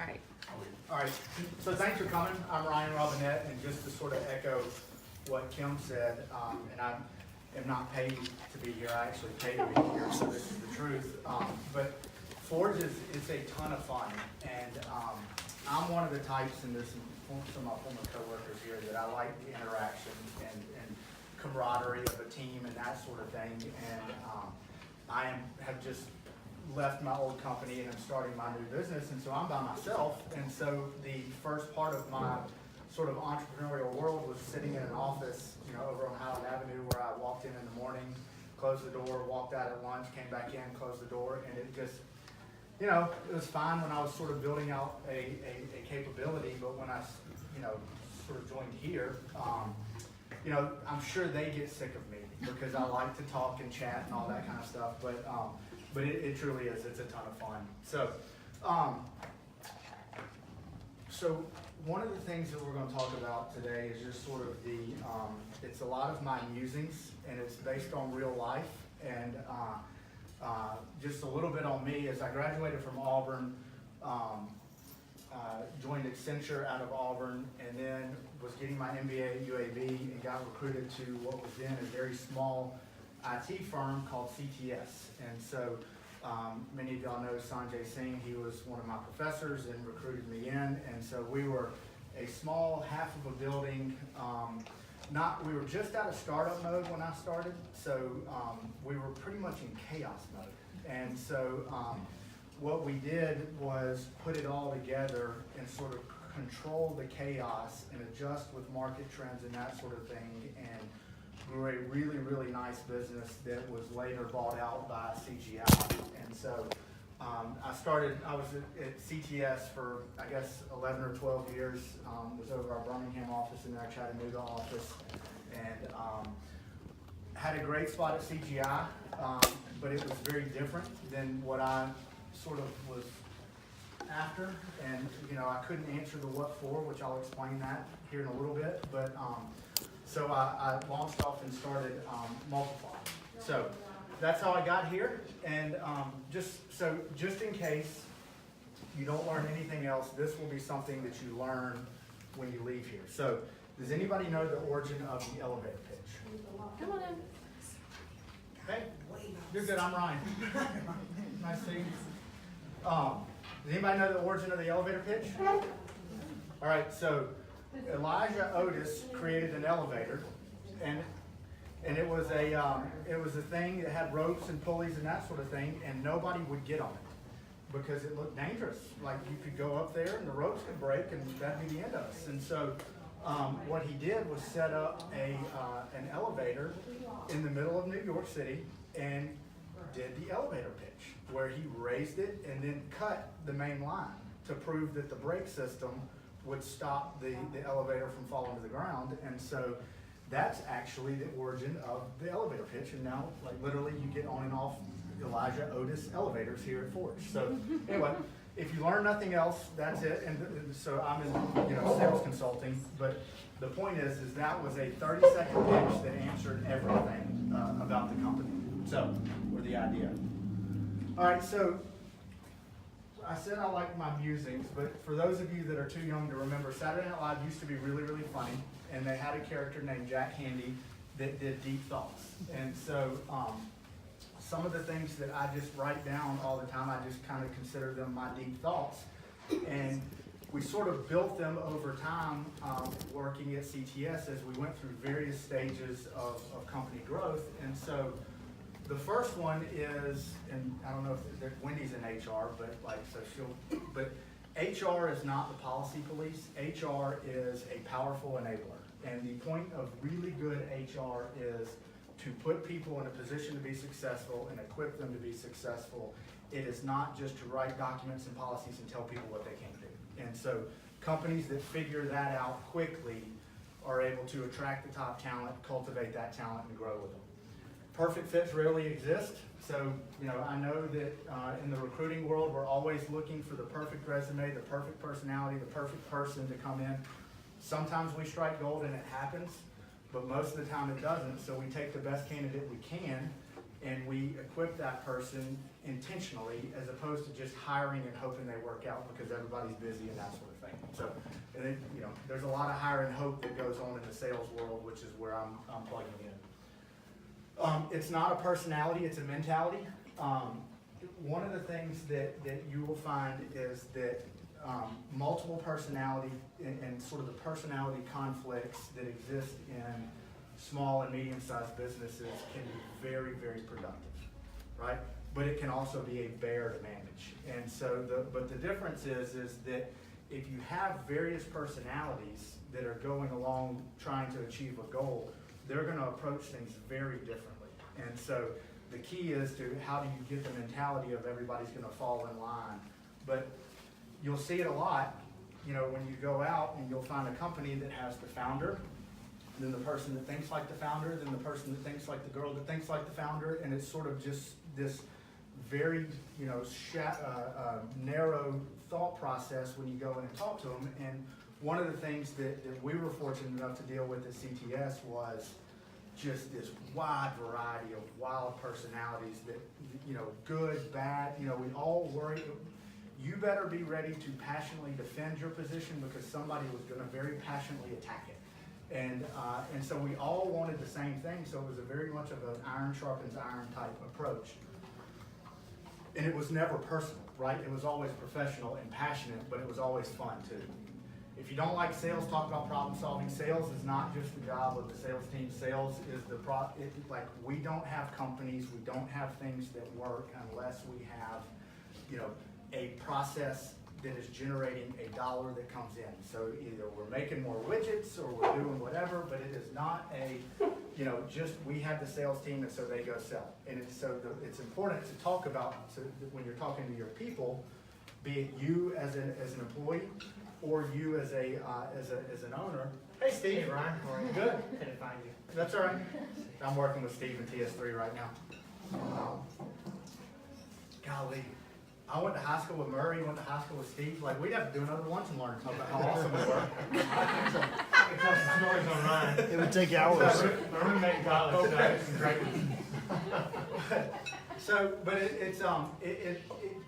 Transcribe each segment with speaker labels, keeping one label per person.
Speaker 1: All right.
Speaker 2: All right, so thanks for coming. I'm Ryan Robinett, and just to sort of echo what Kim said, and I am not paid to be here, I actually pay to be here, so this is the truth. But Forge is a ton of fun, and I'm one of the types, and there's some of my former coworkers here, that I like the interaction and camaraderie of a team and that sort of thing. And have just left my old company and I'm starting my new business, and so I'm by myself. And so the first part of my sort of entrepreneurial world was sitting in an office, over on Highland Avenue, where I walked in the morning, closed the door, walked out at lunch, came back in, closed the door, and it just, it was fine when I was sort of building out a capability, but when I, sort of joined here, I'm sure they get sick of me because I like to talk and chat and all that kind of stuff, but it truly is. It's a ton of fun. So one of the things that we're going to talk about today is just sort of it's a lot of my musings, and it's based on real life, and just a little bit on me. As I graduated from Auburn, joined Accenture out of Auburn, and then was getting my MBA at UAB and got recruited to what was then a very small IT firm called CTS. And so many of y'all know Sanjay Singh. He was one of my professors and recruited me in. And so we were a small half of a building. We were just out of startup mode when I started. So we were pretty much in chaos mode. And so what we did was put it all together and sort of control the chaos and adjust with market trends and that sort of thing, and grew a really, really nice business that was later bought out by CGI. And so I was at CTS for, I guess, 11 or 12 years, was over our Birmingham office and our Chattanooga office, and had a great spot at CGI, but it was very different than what I sort of was after, and I couldn't answer the what for, which I'll explain that here in a little bit. But so I launched off and started Multiply. So that's how I got here. And just in case you don't learn anything else, this will be something that you learn when you leave here. So does anybody know the origin of the elevator pitch?
Speaker 1: Come on in.
Speaker 2: Okay, you're good. I'm Ryan. Nice to see you. Does anybody know the origin of the elevator pitch? All right, so Elijah Otis created an elevator, and it was a thing that had ropes and pulleys and that sort of thing, and nobody would get on it because it looked dangerous. Like, you could go up there and the ropes could break, and that'd be the end of us. And so what he did was set up an elevator in the middle of New York City and did the elevator pitch, where he raised it and then cut the main line to prove that the brake system would stop the elevator from falling to the ground. And so that's actually the origin of the elevator pitch. And now, like, literally, you get on and off Elijah Otis elevators here at Forge. So anyway, if you learn nothing else, that's it. And so I'm in sales consulting, but the point is that was a 30-second pitch that answered everything about the company. So, or the idea. All right, so I said I like my musings, but for those of you that are too young to remember, Saturday Night Live used to be really, really funny, and they had a character named Jack Handy that did deep thoughts. And so some of the things that I just write down all the time, I just kind of consider them my deep thoughts. And we sort of built them over time working at CTS as we went through various stages of company growth. And so the first one is, and I don't know if Wendy's in HR, but HR is not the policy police. HR is a powerful enabler. And the point of really good HR is to put people in a position to be successful and equip them to be successful. It is not just to write documents and policies and tell people what they can't do. And so companies that figure that out quickly are able to attract the top talent, cultivate that talent, and grow with them. Perfect fits rarely exist. So, I know that in the recruiting world, we're always looking for the perfect resume, the perfect personality, the perfect person to come in. Sometimes we strike gold and it happens, but most of the time it doesn't. So we take the best candidate we can and we equip that person intentionally, as opposed to just hiring and hoping they work out because everybody's busy and that sort of thing. So, and then, you know, there's a lot of hire and hope that goes on in the sales world, which is where I'm plugging in. It's not a personality, it's a mentality. One of the things that you will find is that multiple personality and sort of the personality conflicts that exist in small and medium-sized businesses can be very, very productive, right? But it can also be a bear to manage. And so, but the difference is that if you have various personalities that are going along trying to achieve a goal, they're going to approach things very differently. And so the key is to how do you get the mentality of everybody's going to fall in line. But you'll see it a lot, you know, when you go out and you'll find a company that has the founder, then the person that thinks like the founder, then the person that thinks like the girl that thinks like the founder, and it's sort of just this very, you know, narrow thought process when you go in and talk to them. And one of the things that we were fortunate enough to deal with at CTS was just this wide variety of wild personalities that, you know, good, bad, you know, we all worry. You better be ready to passionately defend your position because somebody was going to very passionately attack it. And so we all wanted the same thing, so it was a very much of an iron sharpens iron type approach. And it was never personal, right? It was always professional and passionate, but it was always fun too. If you don't like sales, talk about problem solving. Sales is not just the job of the sales team. Sales is like we don't have companies, we don't have things that work unless we have, you know, a process that is generating a dollar that comes in. So either we're making more widgets or we're doing whatever, but it is not a, you know, just we have the sales team and so they go sell. And it's important to talk about, so that when you're talking to your people, be it you as an employee or you as an owner. Hey Steve.
Speaker 1: Hey Ryan, how are you?
Speaker 2: Good.
Speaker 1: Couldn't find you.
Speaker 2: That's all right. I'm working with Steve in TS3 right now. Golly. I went to high school with Murray, went to high school with Steve. Like, we'd have to do another lunch and learn about how awesome we were.
Speaker 1: I can tell some stories on Ryan.
Speaker 3: It would take hours.
Speaker 1: My roommate in college, so I had some great ones.
Speaker 2: So, but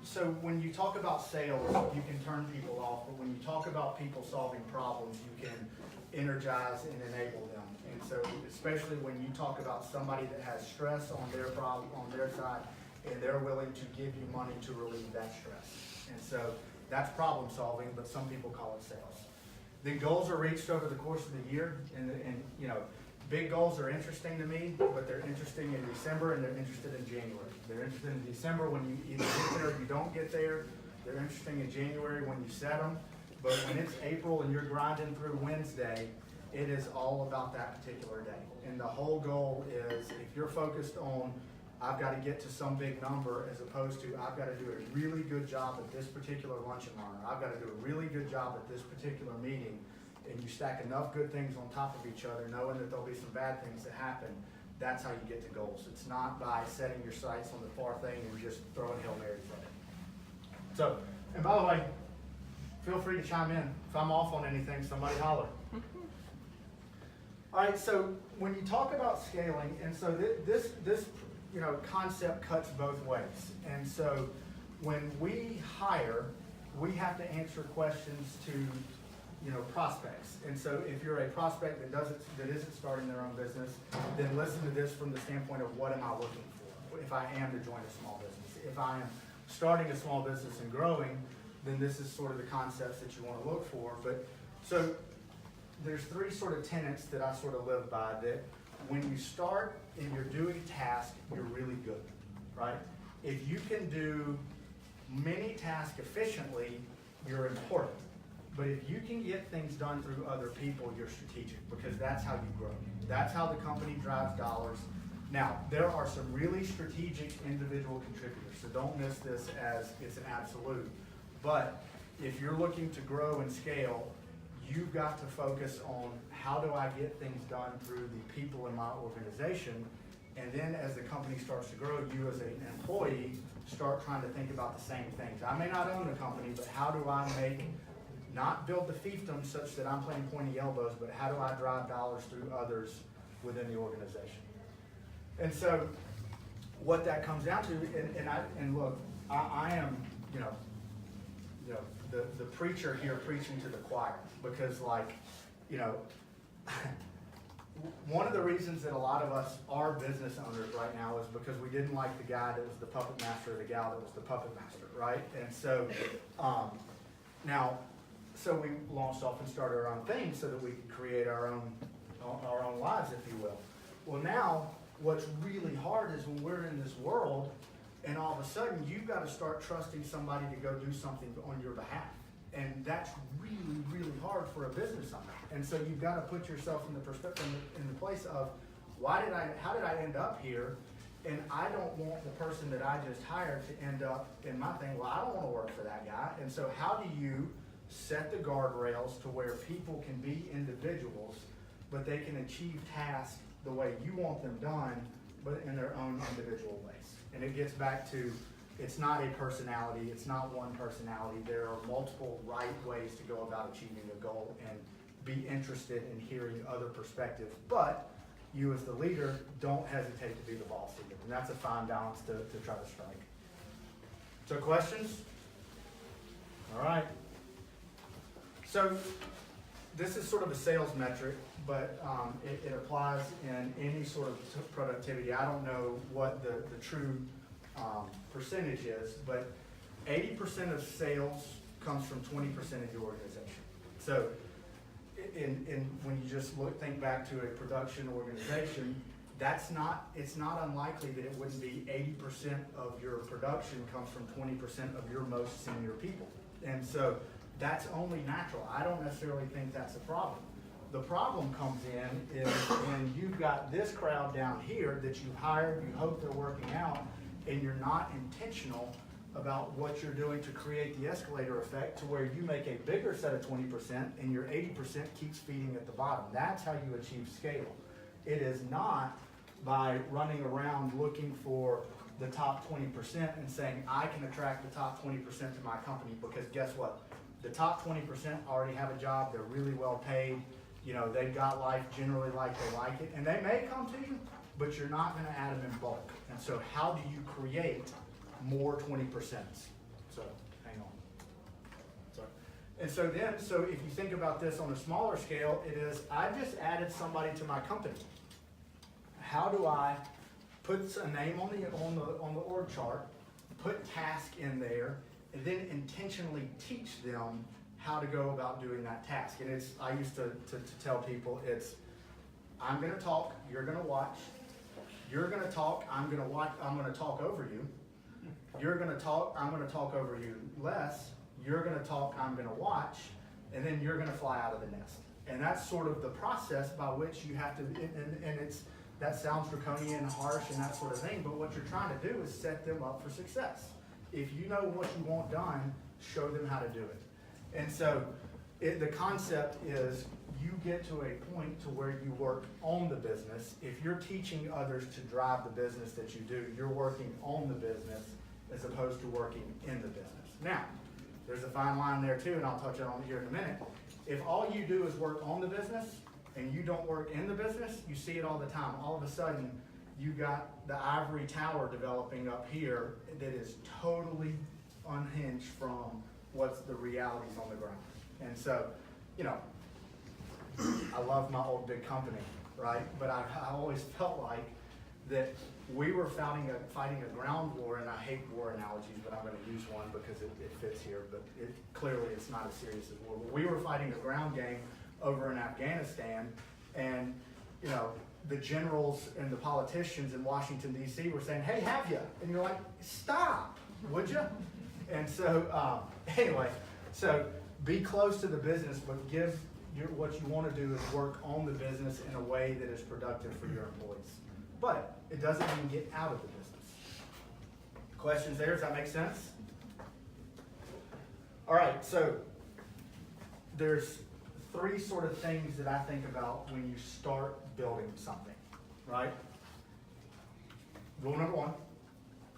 Speaker 2: so when you talk about sales, you can turn people off. But when you talk about people solving problems, you can energize and enable them. And so, especially when you talk about somebody that has stress on their problem, on their side, and they're willing to give you money to relieve that stress. And so that's problem solving, but some people call it sales. The goals are reached over the course of the year, and you know, big goals are interesting to me, but they're interesting in December and they're interested in January. They're interested in December when you either get there or you don't get there. They're interesting in January when you set them. But when it's April and you're grinding through Wednesday, it is all about that particular day. And the whole goal is if you're focused on I've got to get to some big number as opposed to I've got to do a really good job at this particular lunch and learn. I've got to do a really good job at this particular meeting, and you stack enough good things on top of each other, knowing that there'll be some bad things that happen. That's how you get to goals. It's not by setting your sights on the far thing and just throwing Hail Marys at it. So, and by the way, feel free to chime in. If I'm off on anything, somebody holler. All right, so when you talk about scaling, and so this you know, concept cuts both ways. And so when we hire, we have to answer questions to, you know, prospects. And so if you're a prospect that isn't starting their own business, then listen to this from the standpoint of what am I looking for if I am to join a small business. If I am starting a small business and growing, then this is sort of the concepts that you want to look for. But so there's three sort of tenets that I sort of live by that when you start and you're doing tasks, you're really good, right? If you can do many tasks efficiently, you're important. But if you can get things done through other people, you're strategic because that's how you grow. That's how the company drives dollars. Now, there are some really strategic individual contributors, so don't miss this as it's an absolute. But if you're looking to grow and scale, you've got to focus on how do I get things done through the people in my organization, and then as the company starts to grow, you as an employee start trying to think about the same things. I may not own the company, but how do I not build the fiefdom such that I'm playing pointy elbows, but how do I drive dollars through others within the organization? And so what that comes down to, and look, I am, the preacher here preaching to the choir, because one of the reasons that a lot of us are business owners right now is because we didn't like the guy that was the puppet master or the gal that was the puppet master, right? And so, so we launched off and started our own thing so that we could create our own lives, if you will. Well, now, what's really hard is when we're in this world, and all of a sudden, you've got to start trusting somebody to go do something on your behalf. And that's really, really hard for a business owner. And so you've got to put yourself in the perspective, in the place of, how did I end up here? And I don't want the person that I just hired to end up in my thing. Well, I don't want to work for that guy. And so how do you set the guardrails to where people can be individuals, but they can achieve tasks the way you want them done, but in their own individual ways? And it gets back to, it's not a personality, it's not one personality. There are multiple right ways to go about achieving a goal and be interested in hearing other perspectives. But you as the leader, don't hesitate to be the boss either. And that's a fine balance to try to strike. So questions? All right. So this is sort of a sales metric, but it applies in any sort of productivity. I don't know what the true percentage is, but 80% of sales comes from 20% of the organization. So when you just think back to a production organization, it's not unlikely that it wouldn't be 80% of your production comes from 20% of your most senior people. And so that's only natural. I don't necessarily think that's a problem. The problem comes in is when you've got this crowd down here that you hired, you hope they're working out, and you're not intentional about what you're doing to create the escalator effect to where you make a bigger set of 20% and your 80% keeps feeding at the bottom. That's how you achieve scale. It is not by running around looking for the top 20% and saying, I can attract the top 20% to my company, because guess what? The top 20% already have a job, they're really well paid, they've got life generally like they like it, and they may come to you, but you're not going to add them in bulk. And so how do you create more 20%? So hang on. Sorry. And so if you think about this on a smaller scale, it is, I just added somebody to my company. How do I put a name on the org chart, put task in there, and then intentionally teach them how to go about doing that task? And I used to tell people, I'm going to talk, you're going to watch. You're going to talk, I'm going to watch, I'm going to talk over you. You're going to talk, I'm going to talk over you less. You're going to talk, I'm going to watch. And then you're going to fly out of the nest. And that's sort of the process by which you have to, that sounds draconian, harsh, and that sort of thing, but what you're trying to do is set them up for success. If you know what you want done, show them how to do it. And so the concept is you get to a point to where you work on the business. If you're teaching others to drive the business that you do, you're working on the business as opposed to working in the business. Now, there's a fine line there too, and I'll touch on it here in a minute. If all you do is work on the business and you don't work in the business, you see it all the time. All of a sudden, you got the ivory tower developing up here that is totally unhinged from what's the realities on the ground. And so, I love my old big company, right? But I always felt like that we were fighting a ground war, and I hate war analogies, but I'm going to use one because it fits here, but clearly it's not as serious as war. But we were fighting a ground game over in Afghanistan, and the generals and the politicians in Washington, D.C. were saying, hey, have you? And you're like, stop, would you? And so, anyway, so be close to the business, but what you want to do is work on the business in a way that is productive for your employees. But it doesn't mean get out of the business. Questions there? Does that make sense? All right, so there's three sort of things that I think about when you start building something, right? Rule number one,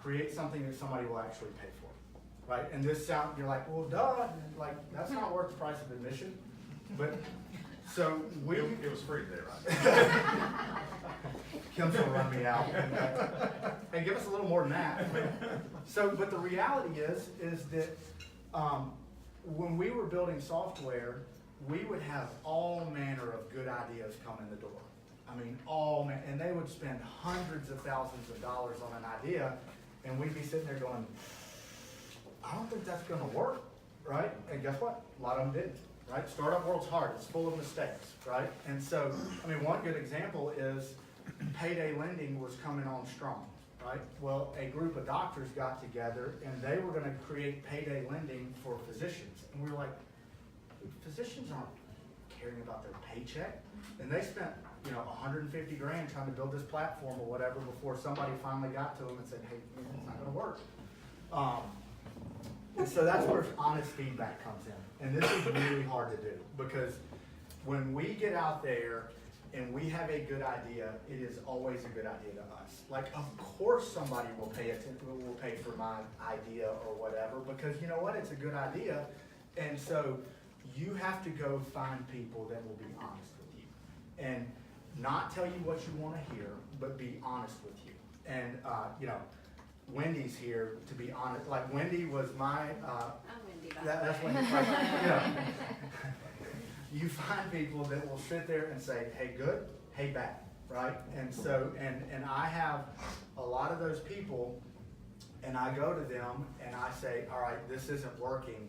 Speaker 2: create something that somebody will actually pay for, right? And you're like, well, duh, like that's not worth the price of admission. But So we,
Speaker 3: It was free today, right?
Speaker 2: Kim's gonna run me out. Hey, give us a little more than that. So, but the reality is that when we were building software, we would have all manner of good ideas come in the door. I mean, and they would spend hundreds of thousands of dollars on an idea, and we'd be sitting there going, I don't think that's gonna work, right? And guess what? A lot of them didn't, right? Startup world's hard, it's full of mistakes, right? And so, I mean, one good example is payday lending was coming on strong, right? Well, a group of doctors got together and they were gonna create payday lending for physicians. And we were like, physicians aren't caring about their paycheck. And they spent, 150 grand trying to build this platform or whatever before somebody finally got to them and said, hey, it's not gonna work. And so that's where honest feedback comes in. And this is really hard to do because when we get out there and we have a good idea, it is always a good idea to us. Like, of course somebody will pay for my idea or whatever, because you know what, it's a good idea. And so you have to go find people that will be honest with you and not tell you what you want to hear, but be honest with you. And, Wendy's here, to be honest. Like, Wendy was my,
Speaker 4: I'm Wendy, by the
Speaker 2: that's
Speaker 4: way.
Speaker 2: when you find people that will sit there and say, hey, good, hey, bad, right? And so, and I have a lot of those people, and I go to them and I say, all right, this isn't working.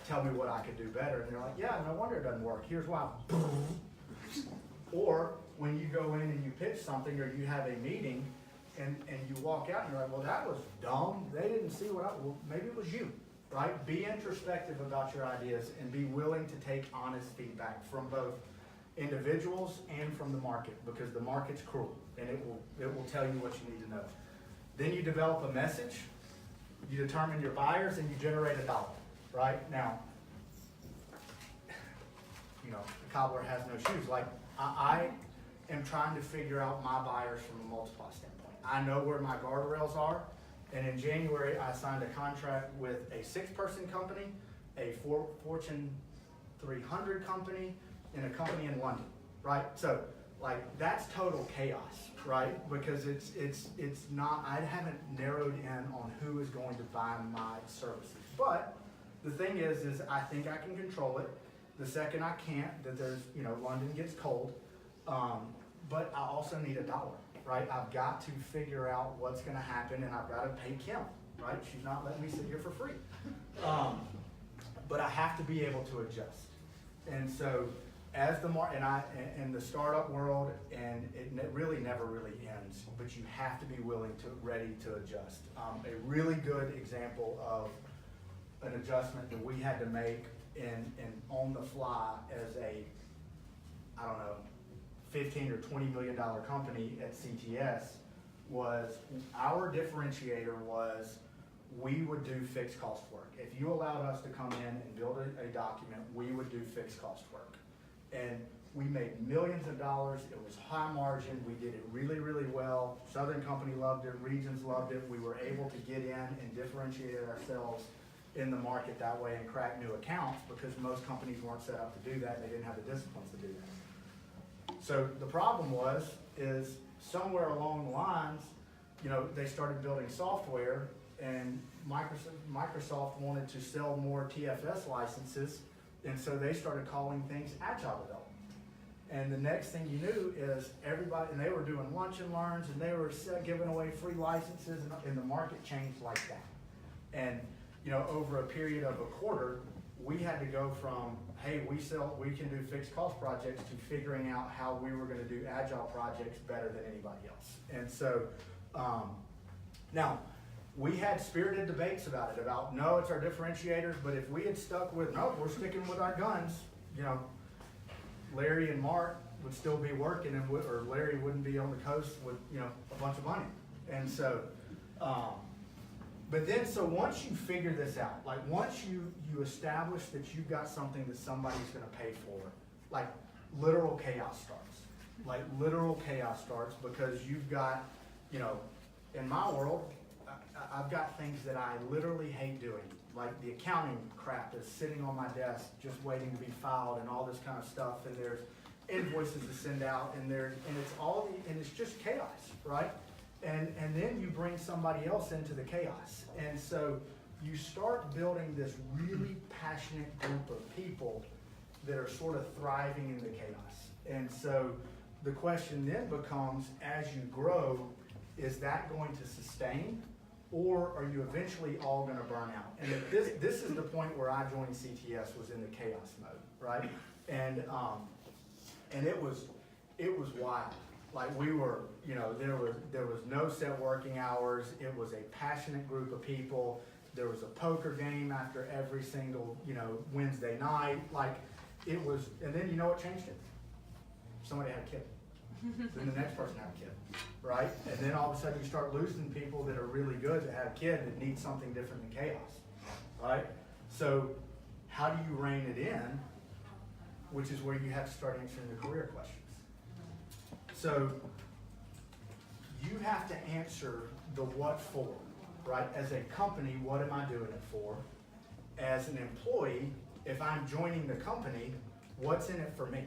Speaker 2: Tell me what I could do better. And they're like, yeah, no wonder it doesn't work. Here's why. Or when you go in and you pitch something or you have a meeting and you walk out and you're like, well, that was dumb. They didn't see well, maybe it was you. Right? Be introspective about your ideas and be willing to take honest feedback from both individuals and from the market, because the market's cruel and it will tell you what you need to know. Then you develop a message, you determine your buyers, and you generate $1, right? Now, the cobbler has no shoes. Like, I am trying to figure out my buyers from a multiply standpoint. I know where my guardrails are. And in January, I signed a contract with a 6-person company, a Fortune 300 company, and a company in London, right? So, like, that's total chaos, right? Because it's not, I haven't narrowed in on who is going to buy my services. But the thing is I think I can control it. The second I can't, that there's, London gets cold. But I also need $1. Right? I've got to figure out what's going to happen, and I've got to pay Kim, right? She's not letting me sit here for free. But I have to be able to adjust. And so as in the startup world, and it really never really ends, but you have to be ready to adjust. A really good example of an adjustment that we had to make in on the fly as a, I don't know, $15 or $20 million company at CTS was, our differentiator was we would do fixed cost work. If you allowed us to come in and build a document, we would do fixed cost work. And we made millions of dollars. It was high margin. We did it really, really well. Southern company loved it. Regions loved it. We were able to get in and differentiate ourselves in the market that way and crack new accounts, because most companies weren't set up to do that. They didn't have the disciplines to do that. So the problem is somewhere along the lines, they started building software, and Microsoft wanted to sell more TFS licenses, and so they started calling things agile development. And the next thing you knew is everybody, and they were doing lunch and learns, and they were giving away free licenses, and the market changed like that. And over a period of a quarter, we had to go from, hey, we can do fixed cost projects, to figuring out how we were going to do agile projects better than anybody else. And so, now, we had spirited debates about it, about, no, it's our differentiators, but if we had stuck with, no, we're sticking with our guns, Larry and Mark would still be working, or Larry wouldn't be on the coast with, a bunch of money. And so, but then, so once you figure this out, like once you establish that you've got something that somebody's going to pay for, like literal chaos starts. Like literal chaos starts, because you've got, in my world, I've got things that I literally hate doing, like the accounting crap is sitting on my desk just waiting to be filed and all this kind of stuff, and there's invoices to send out, and it's just chaos, right? And then you bring somebody else into the chaos, and so you start building this really passionate group of people that are sort of thriving in the chaos. And so the question then becomes, as you grow, is that going to sustain, or are you eventually all going to burn out? And this is the point where I joined CTS, was in the chaos mode, right? And it was wild. Like we were, there was no set working hours. It was a passionate group of people. There was a poker game after every single, Wednesday night. Like it was, and then you know what changed it? Somebody had a kid. Then the next person had a kid, right? And then all of a sudden you start losing people that are really good that have a kid that need something different than chaos, right? So how do you rein it in? Which is where you have to start answering the career questions. So you have to answer the what for, right? As a company, what am I doing it for? As an employee, if I'm joining the company, what's in it for me?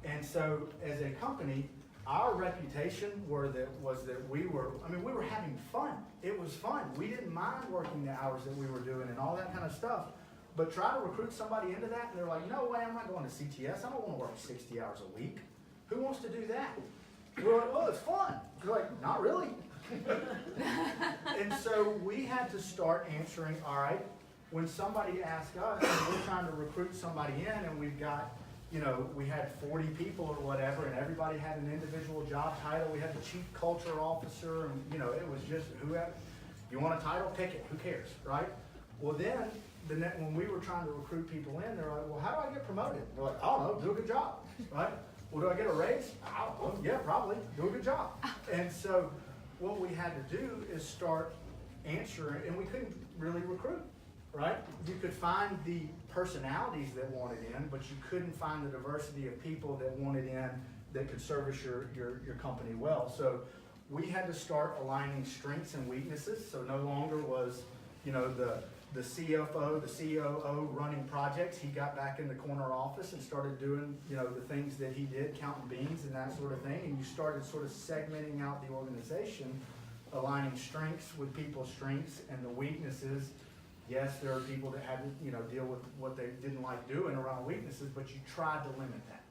Speaker 2: And so as a company, our reputation was that we were having fun. It was fun. We didn't mind working the hours that we were doing and all that kind of stuff. But try to recruit somebody into that, and they're like, no way, I'm not going to CTS. I don't want to work 60 hours a week. Who wants to do that? We're like, oh, it's fun. We're like, not really. And so we had to start answering, all right, when somebody asks us, and we're trying to recruit somebody in, and we've got, we had 40 people or whatever, and everybody had an individual job title. We had the chief culture officer, and, it was just, whoever, you want a title, pick it, who cares, right? Well, then, when we were trying to recruit people in, they're like, well, how do I get promoted? They're like, I don't know, do a good job, right? Well, do I get a raise? I don't know. Yeah, probably. Do a good job. And so what we had to do is start answering, and we couldn't really recruit, right? You could find the personalities that wanted in, but you couldn't find the diversity of people that wanted in that could service your company well. So we had to start aligning strengths and weaknesses. So no longer was, the CFO, the COO running projects. He got back in the corner office and started doing, the things that he did, counting beans and that sort of thing. And you started sort of segmenting out the organization, aligning strengths with people's strengths and the weaknesses. Yes, there are people that had to, deal with what they didn't like doing around weaknesses, but you tried to limit that.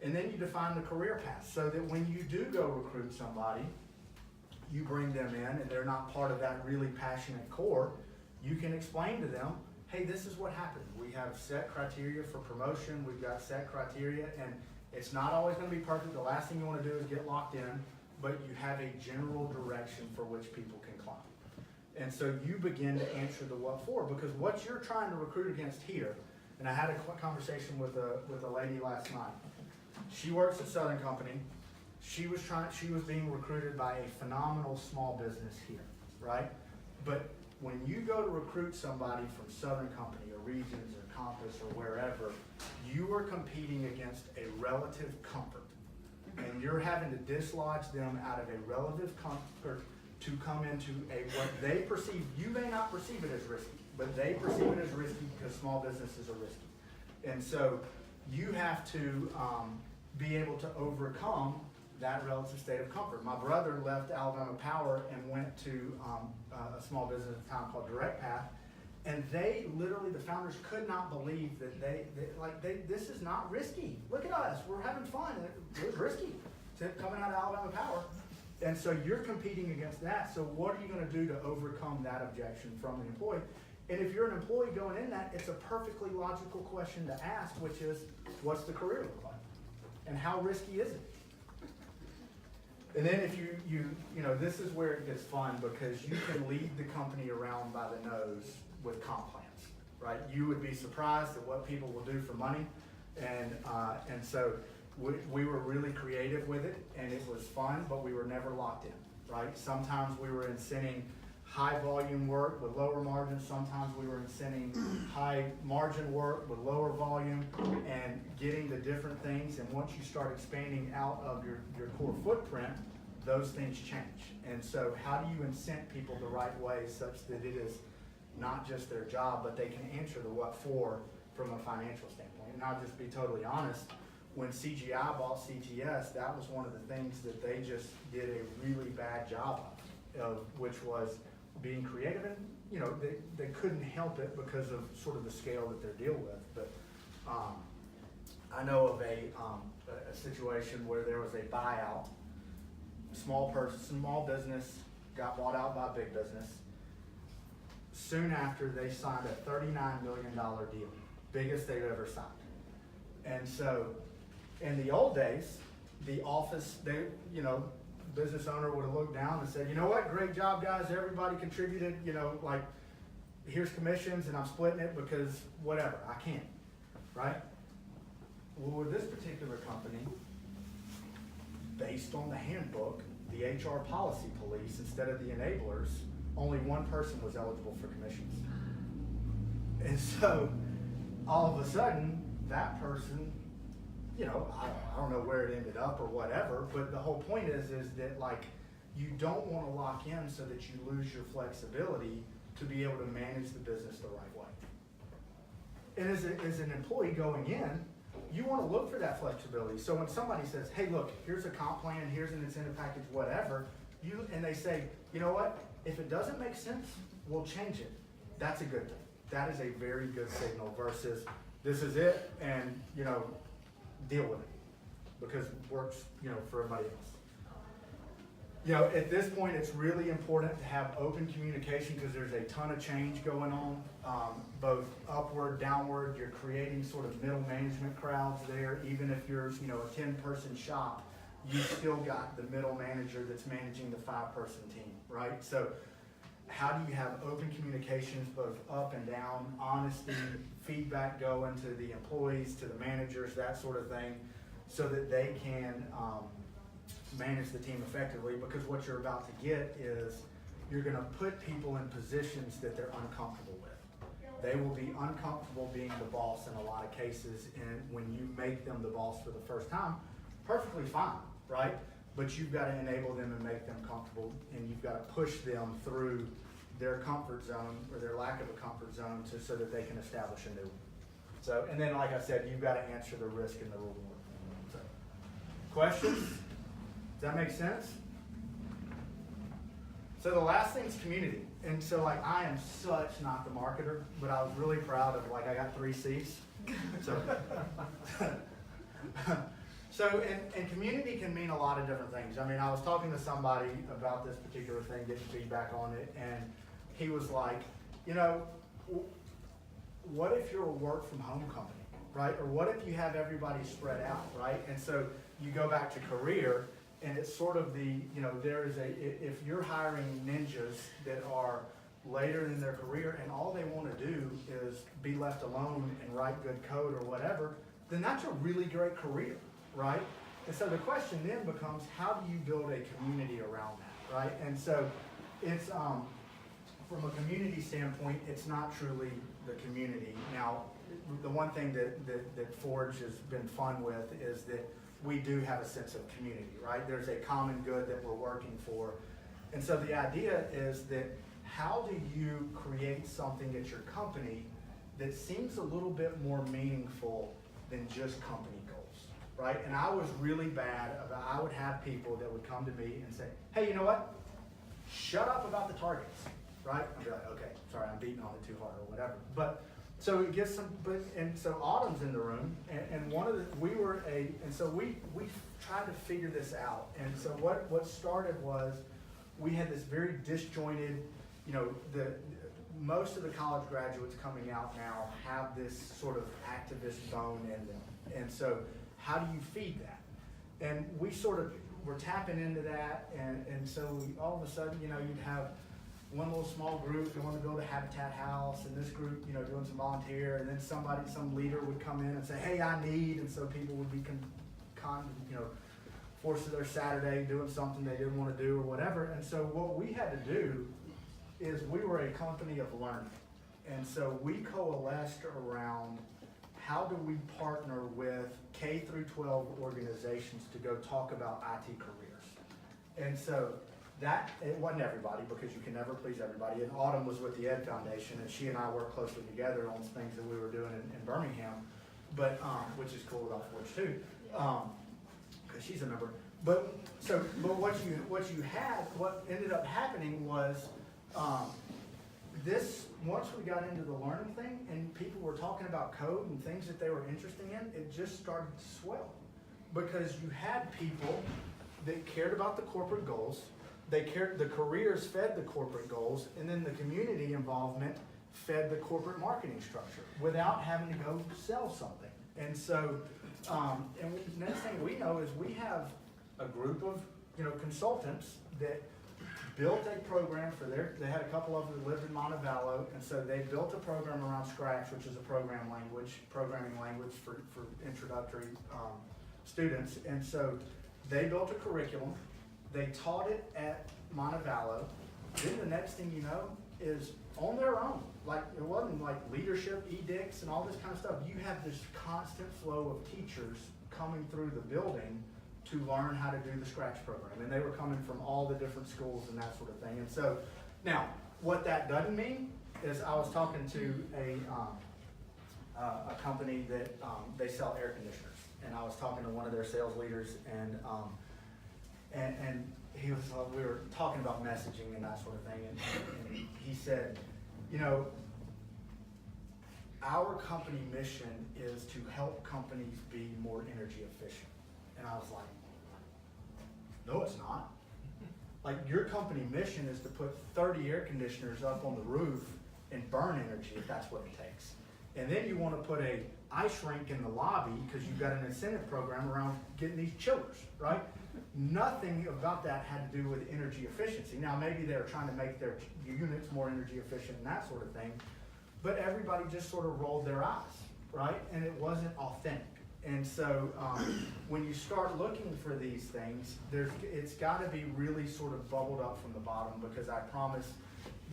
Speaker 2: And then you define the career path so that when you do go recruit somebody, you bring them in and they're not part of that really passionate core. You can explain to them, hey, this is what happens. We have set criteria for promotion. We've got set criteria, and it's not always going to be perfect. The last thing you want to do is get locked in, but you have a general direction for which people can climb. And so you begin to answer the what for, because what you're trying to recruit against here, and I had a conversation with a lady last night. She works at Southern Company. She was being recruited by a phenomenal small business here, right? But when you go to recruit somebody from Southern Company or Regions or Compass or wherever, you are competing against a relative comfort. And you're having to dislodge them out of a relative comfort to come into what they perceive. You may not perceive it as risky, but they perceive it as risky because small businesses are risky. And so you have to be able to overcome that relative state of comfort. My brother left Alabama Power and went to a small business at the time called Direct Path, and they literally, the founders could not believe that this is not risky. Look at us, we're having fun. It was risky coming out of Alabama Power. And so you're competing against that. So what are you going to do to overcome that objection from the employee? And if you're an employee going in that, it's a perfectly logical question to ask, which is, what's the career look like? And how risky is it? And then if this is where it gets fun, because you can lead the company around by the nose with comp plans, right? You would be surprised at what people will do for money. And so we were really creative with it, and it was fun, but we were never locked in, right? Sometimes we were incenting high volume work with lower margins. Sometimes we were incenting high margin work with lower volume, and getting the different things. And once you start expanding out of your core footprint, those things change. And so how do you incent people the right way such that it is not just their job, but they can answer the what for from a financial standpoint? And I'll just be totally honest, when CGI bought CTS, that was one of the things that they just did a really bad job of, which was being creative. And, you know, they couldn't help it because of sort of the scale that they're dealing with. But I know of a situation where there was a buyout. Small business got bought out by big business. Soon after, they signed a $39 million deal, biggest they've ever signed. And so, in the old days, the office, business owner would have looked down and said, you know what, great job, guys, everybody contributed, like, here's commissions and I'm splitting it because whatever, I can't, right? Well, with this particular company, based on the handbook, the HR policy police, instead of the enablers, only one person was eligible for commissions. And so, all of a sudden, that person, I don't know where it ended up or whatever, but the whole point is that, like, you don't want to lock in so that you lose your flexibility to be able to manage the business the right way. And as an employee going in, you want to look for that flexibility. So when somebody says, hey, look, here's a comp plan, here's an incentive package, whatever, and they say, you know what, if it doesn't make sense, we'll change it. That's a good thing. That is a very good signal versus this is it and, deal with it because it works, for everybody else. At this point, it's really important to have open communication because there's a ton of change going on, both upward, downward. You're creating sort of middle management crowds there. Even if you're, a 10-person shop, you've still got the middle manager that's managing the 5-person team, right? So how do you have open communications, both up and down, honesty, feedback going to the employees, to the managers, that sort of thing, so that they can manage the team effectively? Because what you're about to get is you're going to put people in positions that they're uncomfortable with. They will be uncomfortable being the boss in a lot of cases, and when you make them the boss for the first time, perfectly fine, right? But you've got to enable them and make them comfortable, and you've got to push them through their comfort zone or their lack of a comfort zone so that they can establish a new one. So, and then like I said, you've got to answer the risk and the reward. So, questions? Does that make sense? So the last thing is community. And so like I am such not the marketer, but I was really proud of I got 3 C's. So, and community can mean a lot of different things. I mean, I was talking to somebody about this particular thing, getting feedback on it, and he was like, what if you're a work from home company, right? Or what if you have everybody spread out, right? And so you go back to career, and it's sort of if you're hiring ninjas that are later in their career and all they want to do is be left alone and write good code or whatever, then that's a really great career, right? And so the question then becomes, how do you build a community around that, right? And so it's, from a community standpoint, it's not truly the community. Now, the one thing that Forge has been fun with is that we do have a sense of community, right? There's a common good that we're working for. And so the idea is that how do you create something at your company that seems a little bit more meaningful than just company goals, right? And I was really bad about, I would have people that would come to me and say, hey, you know what? Shut up about the targets, right? I'd be like, okay, sorry, I'm beating on it too hard or whatever. But so it gets some, and so Autumn's in the room, and so we tried to figure this out. And so what started was we had this very disjointed, most of the college graduates coming out now have this sort of activist bone in them. And so how do you feed that? And we sort of were tapping into that, and so all of a sudden, you'd have one little small group going to build a habitat house, and this group, doing some volunteer, and then some leader would come in and say, hey, I need, and so people would be forced to their Saturday doing something they didn't want to do or whatever. And so what we had to do is we were a company of learning. And so we coalesced around how do we partner with K through 12 organizations to go talk about IT careers. And so it wasn't everybody, because you can never please everybody. And Autumn was with the Ed Foundation, and she and I worked closely together on things that we were doing in Birmingham, but, which is cool about Forge too, because she's a member. But what ended up happening was, once we got into the learning thing and people were talking about code and things that they were interested in, it just started to swell. Because you had people that cared about the corporate goals, the careers fed the corporate goals, and then the community involvement fed the corporate marketing structure without having to go sell something. And so, and the next thing we know is we have a group of, consultants that built a program for they had a couple of them that lived in Montevallo, and so they built a program around Scratch, which is a programming language for introductory students. And so they built a curriculum, they taught it at Montevallo. Then the next thing you know is on their own. Like, it wasn't like leadership edicts and all this kind of stuff. You have this constant flow of teachers coming through the building to learn how to do the Scratch program. And they were coming from all the different schools and that sort of thing. And so, now, what that doesn't mean is I was talking to a company that they sell air conditioners. And I was talking to one of their sales leaders, and he was, we were talking about messaging and that sort of thing. And he said, our company mission is to help companies be more energy efficient. And I was like, no, it's not. Like, your company mission is to put 30 air conditioners up on the roof and burn energy if that's what it takes. And then you want to put a ice rink in the lobby because you've got an incentive program around getting these chillers, right? Nothing about that had to do with energy efficiency. Now, maybe they were trying to make their units more energy efficient and that sort of thing, but everybody just sort of rolled their eyes, right? And it wasn't authentic. And so when you start looking for these things, it's got to be really sort of bubbled up from the bottom, because I promise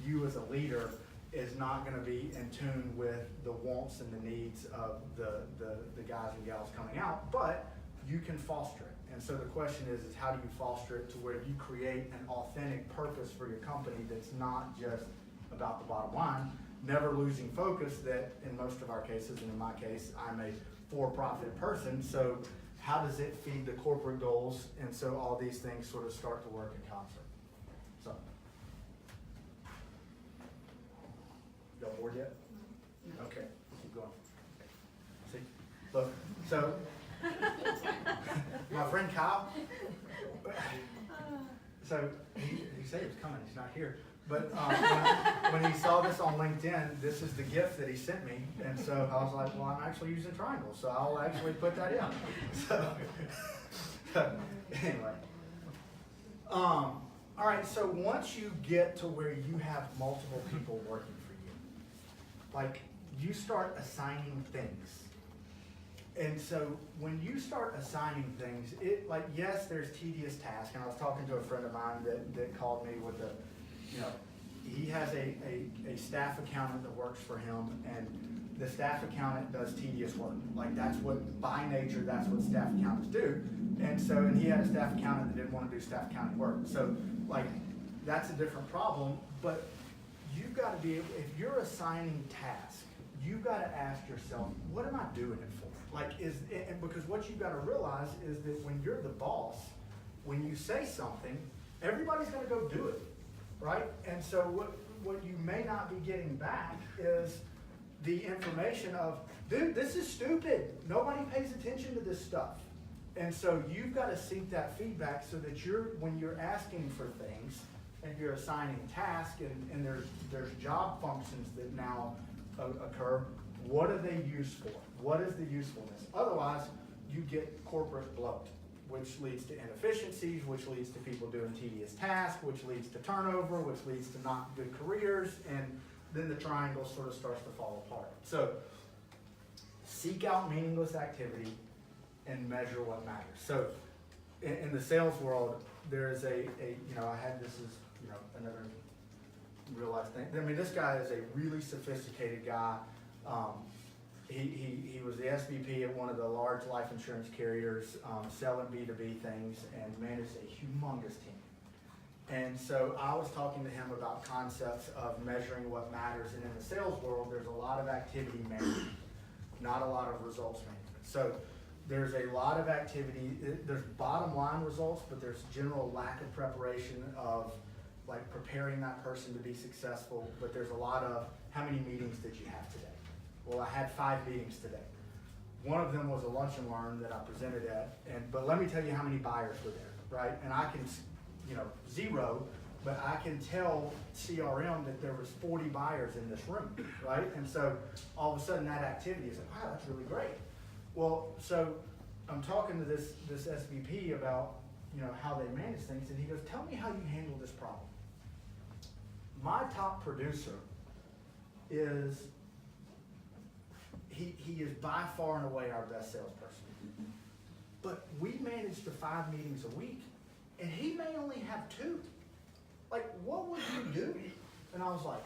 Speaker 2: you as a leader is not going to be in tune with the wants and the needs of the guys and gals coming out, but you can foster it. And so the question is how do you foster it to where you create an authentic purpose for your company that's not just about the bottom line, never losing focus that in most of our cases, and in my case, I'm a for-profit person, so how does it feed the corporate goals? And so all these things sort of start to work in concert. So, y'all bored yet? Okay, keep going. See, look, so my friend Kyle, so he said he was coming, he's not here. But when he saw this on LinkedIn, this is the gift that he sent me. And so I was like, well, I'm actually using triangles, so I'll actually put that in. So anyway. All right, so once you get to where you have multiple people working for you, like, you start assigning things. And so when you start assigning things, yes, there's tedious tasks. And I was talking to a friend of mine that called me with he has a staff accountant that works for him, and the staff accountant does tedious work. Like, that's what, by nature, that's what staff accountants do. And he had a staff accountant that didn't want to do staff accounting work. So, like, that's a different problem. But you've got to be able, if you're assigning tasks, you've got to ask yourself, what am I doing it for? Like, because what you've got to realize is that when you're the boss, when you say something, everybody's going to go do it. Right? And so what you may not be getting back is the information of, dude, this is stupid. Nobody pays attention to this stuff. And so you've got to seek that feedback so that when you're asking for things and you're assigning tasks and there's job functions that now occur, what are they used for? What is the usefulness? Otherwise, you get corporate bloat, which leads to inefficiencies, which leads to people doing tedious tasks, which leads to turnover, which leads to not good careers, and then the triangle sort of starts to fall apart. So, seek out meaningless activity and measure what matters. So, in the sales world, there is I had this as, another real life thing. I mean, this guy is a really sophisticated guy. He was the SVP at one of the large life insurance carriers, selling B2B things, and managed a humongous team. And so I was talking to him about concepts of measuring what matters. And in the sales world, there's a lot of activity management, not a lot of results management. So there's a lot of activity, there's bottom line results, but there's general lack of preparation of like preparing that person to be successful. But there's a lot of, how many meetings did you have today? Well, I had 5 meetings today. One of them was a lunch and learn that I presented at, but let me tell you how many buyers were there, right? And I can, 0, but I can tell CRM that there was 40 buyers in this room, right? And so all of a sudden that activity is like, wow, that's really great. Well, so I'm talking to this SVP about, how they manage things, and he goes, tell me how you handle this problem. My top producer is, he is by far and away our best salesperson. But we manage the 5 meetings a week, and he may only have 2. Like, what would you do? And I was like,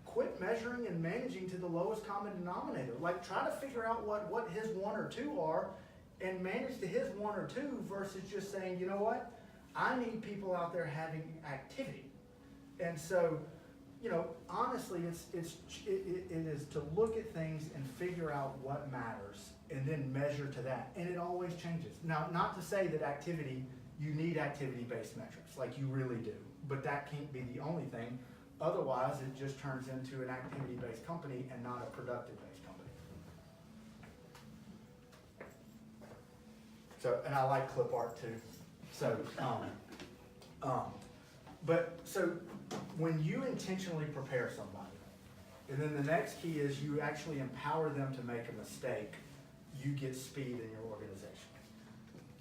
Speaker 2: quit measuring and managing to the lowest common denominator. Like, try to figure out what his 1 or 2 are and manage to his 1 or 2 versus just saying, you know what? I need people out there having activity. And so, honestly, it is to look at things and figure out what matters and then measure to that. And it always changes. Now, not to say that you need activity-based metrics, like you really do, but that can't be the only thing. Otherwise, it just turns into an activity-based company and not a productive-based company. So, and I like clip art too. So, so when you intentionally prepare somebody, and then the next key is you actually empower them to make a mistake, you get speed in your organization.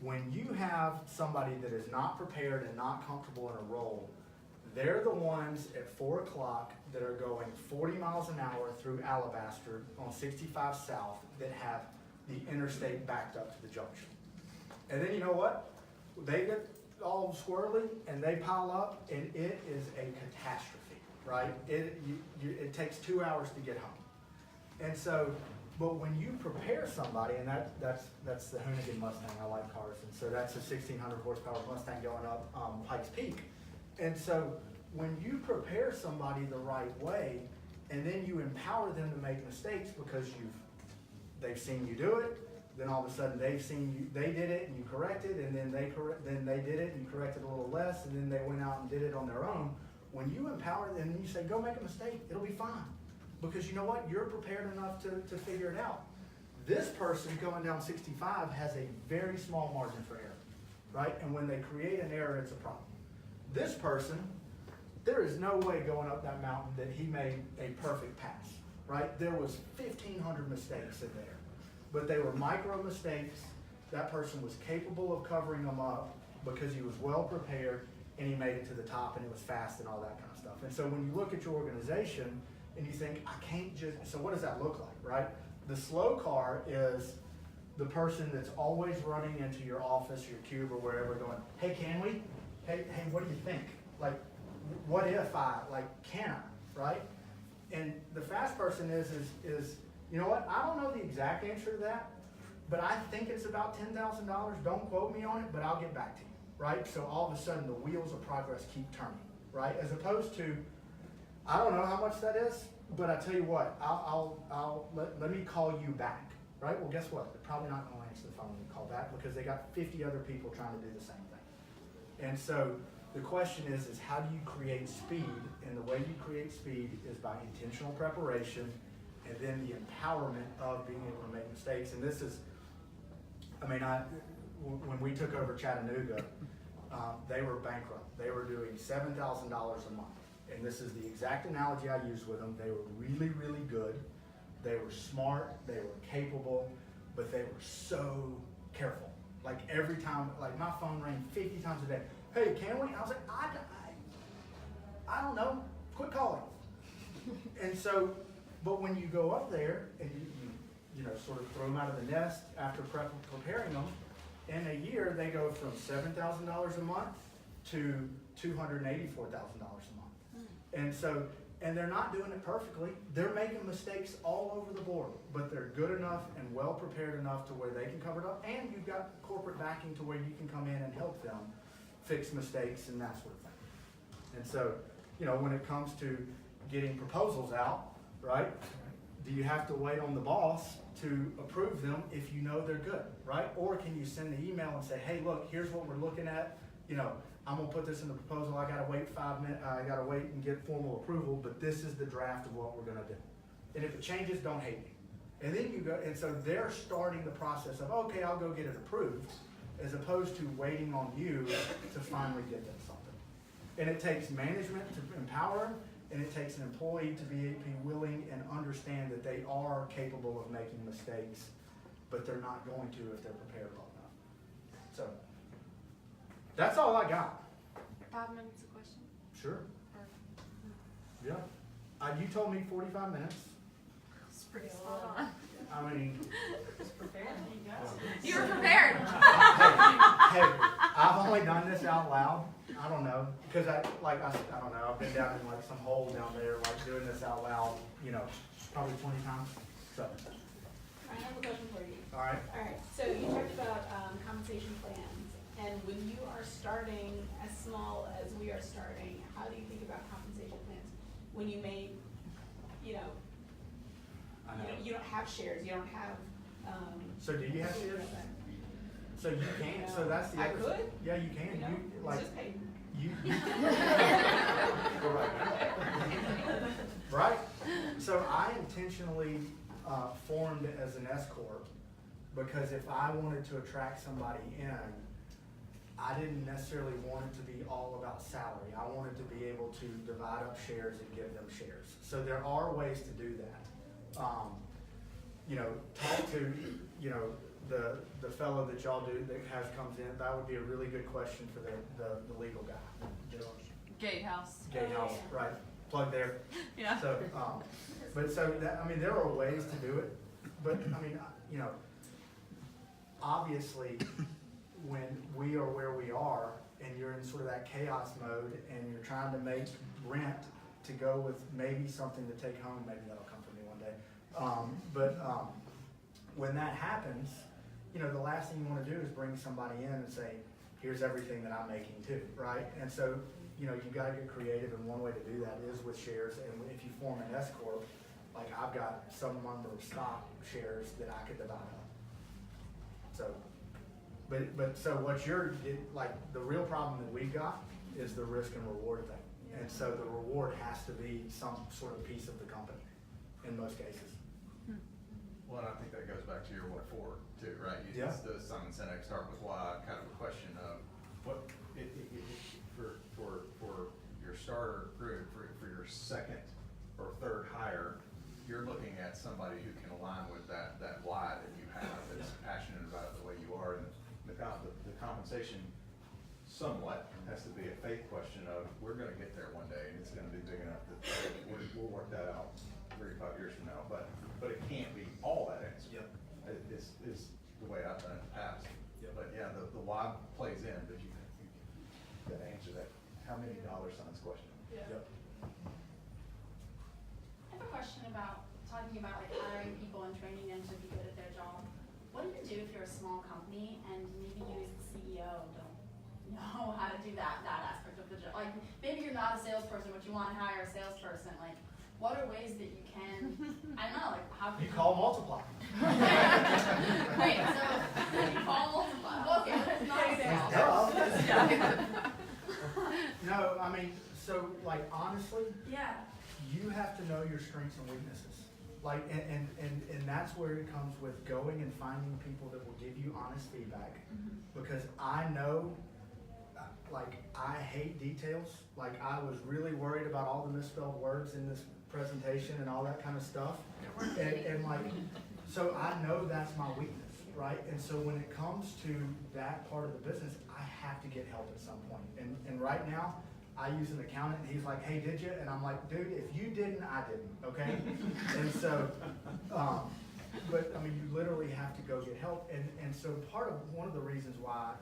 Speaker 2: When you have somebody that is not prepared and not comfortable in a role, they're the ones at 4 o'clock that are going 40 miles an hour through Alabaster on 65 South that have the interstate backed up to the junction. And then you know what? They get all squirrely and they pile up, and it is a catastrophe, right? It takes 2 hours to get home. And so, but when you prepare somebody, and that's the Hoonigan Mustang, I like cars, and so that's a 1600 horsepower Mustang going up Pikes Peak. And so when you prepare somebody the right way, and then you empower them to make mistakes because they've seen you do it, then all of a sudden they've seen you, they did it and you corrected, and then they did it and you corrected a little less, and then they went out and did it on their own. When you empower them and you say, go make a mistake, it'll be fine. Because you know what? You're prepared enough to figure it out. This person going down 65 has a very small margin for error, right? And when they create an error, it's a problem. This person, there is no way going up that mountain that he made a perfect pass, right? There was 1,500 mistakes in there, but they were micro mistakes. That person was capable of covering them up because he was well prepared and he made it to the top and it was fast and all that kind of stuff. And so when you look at your organization and you think, I can't just, so what does that look like, right? The slow car is the person that's always running into your office, your cube, or wherever going, hey, can we? Hey, what do you think? Like, what if can I, right? And the fast person is, you know what? I don't know the exact answer to that, but I think it's about $10,000. Don't quote me on it, but I'll get back to you, right? So all of a sudden the wheels of progress keep turning, right? As opposed to, I don't know how much that is, but I tell you what, let me call you back, right? Well, guess what? They're probably not going to answer the phone when you call back because they got 50 other people trying to do the same thing. And so the question is how do you create speed? And the way you create speed is by intentional preparation and then the empowerment of being able to make mistakes. And this is, when we took over Chattanooga, they were bankrupt. They were doing $7,000 a month. And this is the exact analogy I use with them. They were really, really good. They were smart. They were capable, but they were so careful. Like every time, like my phone rang 50 times a day. Hey, can we? I was like, I don't know. Quit calling. And so, but when you go up there and you sort of throw them out of the nest after preparing them, in a year they go from $7,000 a month to $284,000 a month. And so, and they're not doing it perfectly. They're making mistakes all over the board, but they're good enough and well prepared enough to where they can cover it up. And you've got corporate backing to where you can come in and help them fix mistakes and that sort of thing. And so, when it comes to getting proposals out, right? Do you have to wait on the boss to approve them if you know they're good, right? Or can you send the email and say, hey, look, here's what we're looking at. I'm gonna put this in the proposal. I gotta wait 5 minutes. I gotta wait and get formal approval, but this is the draft of what we're gonna do. And if it changes, don't hate me. And then you go, and so they're starting the process of, okay, I'll go get it approved, as opposed to waiting on you to finally get them something. And it takes management to empower them, and it takes an employee to be willing and understand that they are capable of making mistakes, but they're not going to if they're prepared well enough. So, that's all I got.
Speaker 4: 5 minutes a question?
Speaker 2: Sure. Yeah. You told me 45 minutes.
Speaker 4: It's pretty spot on.
Speaker 2: I mean,
Speaker 4: You were prepared.
Speaker 2: hey, I've only done this out loud. I don't know, because I don't know, I've been down in like some hole down there, like doing this out loud, probably 20 times, so.
Speaker 5: I have a question for you.
Speaker 2: All right.
Speaker 5: All right, so you talked about compensation plans, and when you are starting as small as we are starting, how do you think about compensation plans? When you may,
Speaker 2: I know.
Speaker 5: you don't have shares, you don't have,
Speaker 2: So do you have shares? So you can, so that's the
Speaker 5: I
Speaker 2: other.
Speaker 5: could.
Speaker 2: Yeah, you can,
Speaker 5: it's just paid.
Speaker 2: you. Right, so I intentionally formed as an S corp because if I wanted to attract somebody in, I didn't necessarily want it to be all about salary. I wanted to be able to divide up shares and give them shares. So there are ways to do that. Talk to, the fellow that y'all do that comes in. That would be a really good question for the legal guy.
Speaker 4: Gatehouse.
Speaker 2: Gatehouse, right, plug there.
Speaker 4: Yeah.
Speaker 2: So, there are ways to do it, but, obviously, when we are where we are, and you're in sort of that chaos mode, and you're trying to make rent to go with maybe something to take home, maybe that'll come for me one day, when that happens, the last thing you wanna do is bring somebody in and say, here's everything that I'm making too, right? And so, you've gotta get creative, and one way to do that is with shares, and if you form an S corp, like I've got some number of stock shares that I could divide up. So, so what the real problem that we got is the risk and reward thing. And so the reward has to be some sort of piece of the company, in most cases.
Speaker 3: Well, and I think that goes back to your what for too, right?
Speaker 2: Yeah.
Speaker 3: It's the Simon Sinek start with why, kind of a question of what, for your starter group, for your second or third hire, you're looking at somebody who can align with that why that you have, that's passionate about it the way you are, and the compensation somewhat has to be a faith question of, we're gonna get there one day, and it's gonna be big enough that we'll work that out 3 to 5 years from now, but it can't be all that answer.
Speaker 2: Yep.
Speaker 3: Is the way I've done it in the past.
Speaker 2: Yep.
Speaker 3: But yeah, the why plays in, but you gotta answer that, how many dollar signs question.
Speaker 2: Yep.
Speaker 6: I have a question about talking about like hiring people and training them to be good at their job. What do you do if you're a small company and maybe you as the CEO don't know how to do that aspect of the job? Like maybe you're not a salesperson, but you want to hire a salesperson. Like what are ways that you can? I don't know. Like how can
Speaker 2: You call multiply.
Speaker 6: Wait, so you call multiply? Okay, that's not a sales.
Speaker 2: No, so honestly,
Speaker 6: Yeah.
Speaker 2: you have to know your strengths and weaknesses. And that's where it comes with going and finding people that will give you honest feedback. Because I know, I hate details. I was really worried about all the misspelled words in this presentation and all that kind of stuff. So I know that's my weakness, right? And so when it comes to that part of the business, I have to get help at some point. And right now, I use an accountant, and he's like, hey, did you? And I'm like, dude, if you didn't, I didn't, okay? And so, you literally have to go get help. And so one of the reasons why,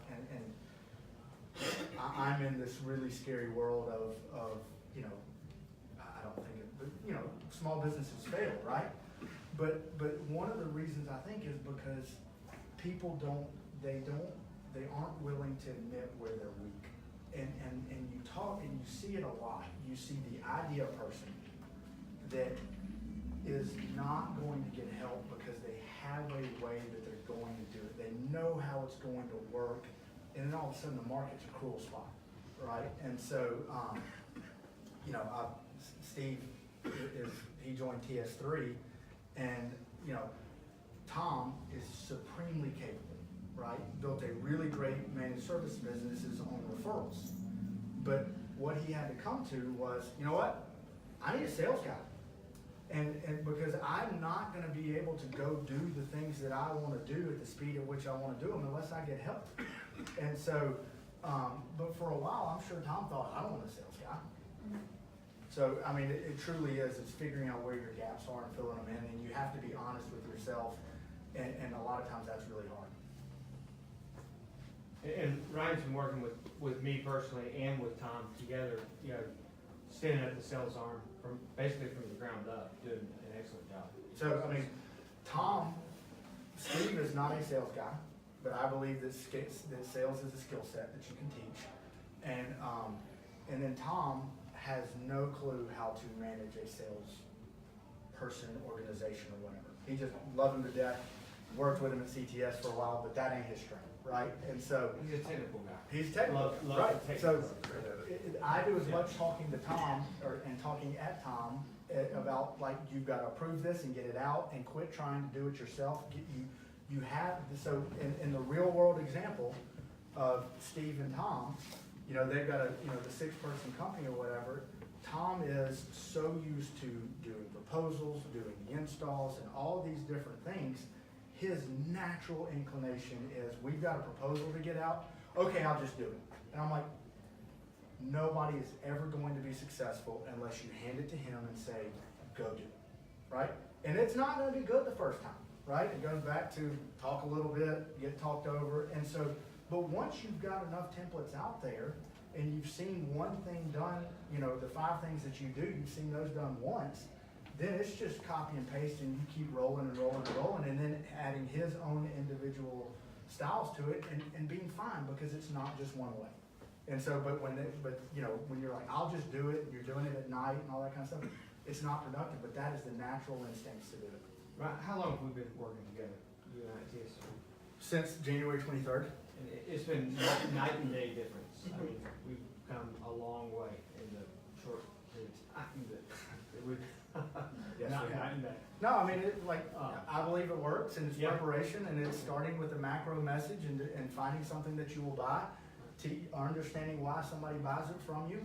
Speaker 2: I'm in this really scary world of I don't think it, but small businesses fail, right? But one of the reasons I think is because people aren't willing to admit where they're weak. and you talk and you see it a lot. You see the idea person that is not going to get help because they have a way that they're going to do it. They know how it's going to work, and then all of a sudden the market's a cruel spot, right? And so, you know, Steve he joined TS3, and you know, Tom is supremely capable, right? Built a really great managed service businesses on referrals. But what he had to come to was, you know what? I need a sales guy. And because I'm not gonna be able to go do the things that I wanna do at the speed at which I wanna do them unless I get help. And so, but for a while, I'm sure Tom thought, I don't want a sales guy. So, I mean, it truly is, it's figuring out where your gaps are and filling them in, and you have to be honest with yourself, and a lot of times that's really hard.
Speaker 1: And Ryan's been working with me personally and with Tom together, you know, standing at the sales arm basically from the ground up, doing an excellent job.
Speaker 2: So, I mean, Steve is not a sales guy, but I believe that sales is a skill set that you can teach. And then Tom has no clue how to manage a sales person, organization, or whatever. He just loved him to death, worked with him at CTS for a while, but that ain't his strength, right? And so
Speaker 1: He's a technical guy.
Speaker 2: he's technical,
Speaker 1: Love
Speaker 2: right?
Speaker 1: the
Speaker 2: So
Speaker 1: technical.
Speaker 2: I do as much talking to Tom and talking at Tom about like you've got to approve this and get it out and quit trying to do it yourself. You have so in the real world example of Steve and Tom, you know they've got the 6-person company or whatever. Tom is so used to doing proposals, doing the installs, and all these different things. His natural inclination is, we've got a proposal to get out. Okay, I'll just do it. And I'm like, nobody is ever going to be successful unless you hand it to him and say, go do it, right? And it's not going to be good the first time, right? It goes back to talk a little bit, get talked over. And so, but once you've got enough templates out there and you've seen one thing done, you know, the 5 things that you do, you've seen those done once, then it's just copy and paste and you keep rolling and rolling and rolling and then adding his own individual styles to it and being fine because it's not just one way. And so, but you know, when you're like, I'll just do it, you're doing it at night and all that kind of stuff, it's not productive, but that is the natural instincts to do it.
Speaker 1: Right, how long have we been working together, you and I, TS?
Speaker 2: Since January 23rd.
Speaker 1: And it's been night and day difference. I mean, we've come a long way in the short period of time that we've
Speaker 2: Yes,
Speaker 1: not
Speaker 2: we have.
Speaker 1: gotten that.
Speaker 2: No, I mean, I believe it works and it's
Speaker 1: Yeah.
Speaker 2: preparation and it's starting with a macro message and finding something that you will buy, to understanding why somebody buys it from you,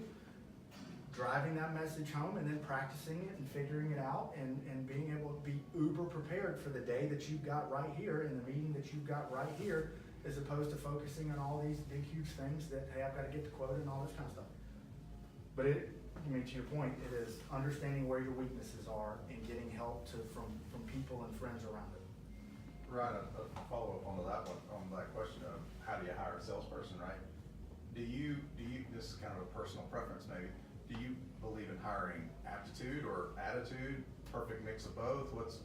Speaker 2: driving that message home and then practicing it and figuring it out and being able to be uber prepared for the day that you've got right here and the meeting that you've got right here, as opposed to focusing on all these big, huge things that, hey, I've got to get the quote and all this kind of stuff. But I mean, to your point, it is understanding where your weaknesses are and getting help from people and friends around it.
Speaker 3: Ryan, a follow-up on that one, on that question of how do you hire a salesperson, right? Do you, this is kind of a personal preference maybe, do you believe in hiring aptitude or attitude, perfect mix of both? What's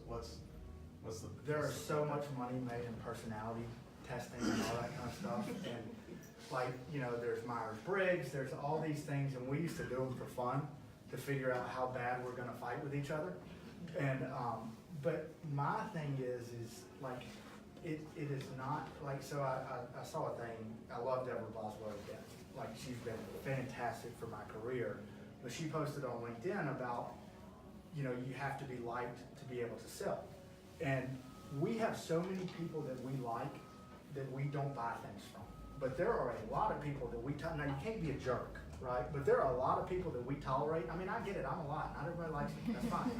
Speaker 3: the?
Speaker 2: There is so much money made in personality testing and all that kind of stuff. And like, you know, there's Myers-Briggs, there's all these things, and we used to do them for fun to figure out how bad we're gonna fight with each other. And, but my thing is like, it is not, like, so I saw a thing, I love Deborah Boswell's death. Like, she's been fantastic for my career, but she posted on LinkedIn about, you know, you have to be liked to be able to sell. And we have so many people that we like that we don't buy things from. But there are a lot of people that we, now you can't be a jerk, right? But there are a lot of people that we tolerate. I mean, I get it, I'm a lot, not everybody likes me, that's fine.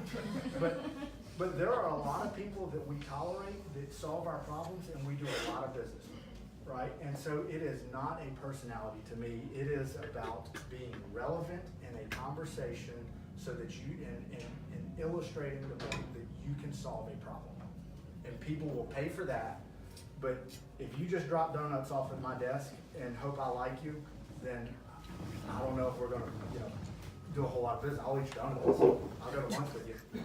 Speaker 2: But there are a lot of people that we tolerate that solve our problems and we do a lot of business with, right? And so it is not a personality to me, it is about being relevant in a conversation so that you, and illustrating the point that you can solve a problem. And people will pay for that. But if you just drop donuts off at my desk and hope I like you, then I don't know if we're gonna, you know, do a whole lot of business. I'll eat your donuts. I'll go to lunch with you.